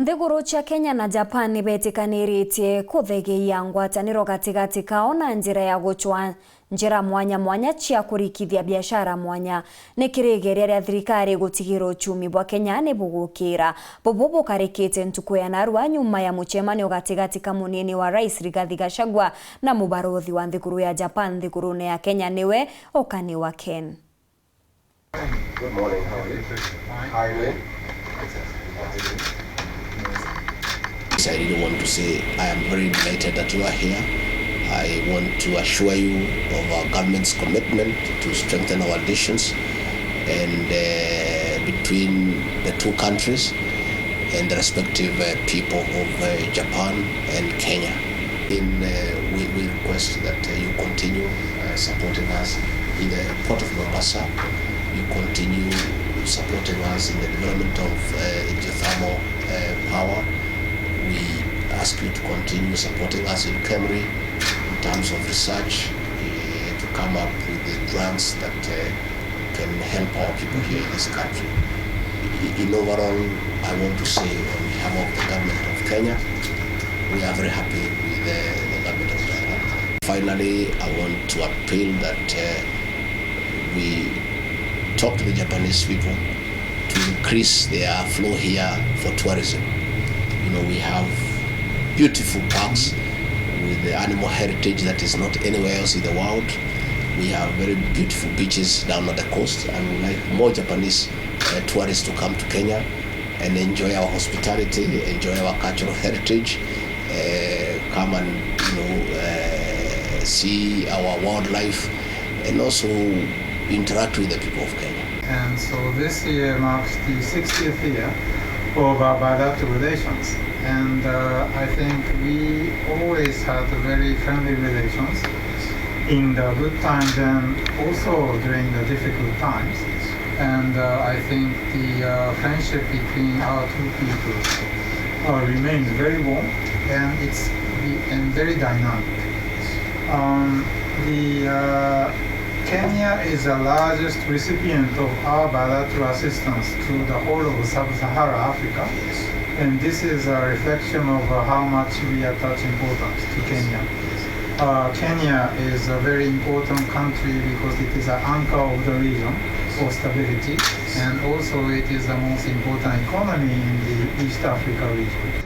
Nthiguru cia Kenya na Japan betikanirie kuthegeia ngwataniro gatigati kao na njira ya GUCUA njira mwanya mwanya cia kurikithia biashara mwanya ni kirigeria ria thirikari gutigira uchumi bwa Kenya ni bugukira bobo bukarikite ntuku ya NAARUA nyuma ya MUCEMANIO gatigati ka munini wa Rais Rigathi Gachagua na mubarothi wa nthiguru ya Japan nthigurune ya Kenya niwe Okani wa Ken. Good morning, how are you? Hi, I really want to say I am very delighted that you are here. I want to assure you of our government's commitment to strengthen our relations and between the two countries and the respective people of Japan and Kenya. We request that you continue supporting us in the port of Mombasa. You continue supporting us in the development of geothermal power. We ask you to continue supporting us in Kemri in terms of research to come up with the drugs that can help our people here in this country. In overall, I want to say on behalf of the government of Kenya, we are very happy with the government of Japan. Finally, I want to appeal that we talk to the Japanese people to increase their flow here for tourism. You know, we have beautiful parks with the animal heritage that is not anywhere else in the world. We have very beautiful beaches down on the coast, and we like more Japanese tourists to come to Kenya and enjoy our hospitality, enjoy our cultural heritage, come and see our wildlife, and also interact with the people of Kenya. And so this year marks the 60th year of our bilateral relations, and I think we always had very friendly relations in the good times and also during the difficult times. And I think the friendship between our two peoples remains very warm, and it's very dynamic. Kenya is the largest recipient of our bilateral assistance to the whole of Sub-Saharan Africa, and this is a reflection of how much we attach importance to Kenya. Kenya is a very important country because it is an anchor of the region for stability, and also it is the most important economy in the East Africa region.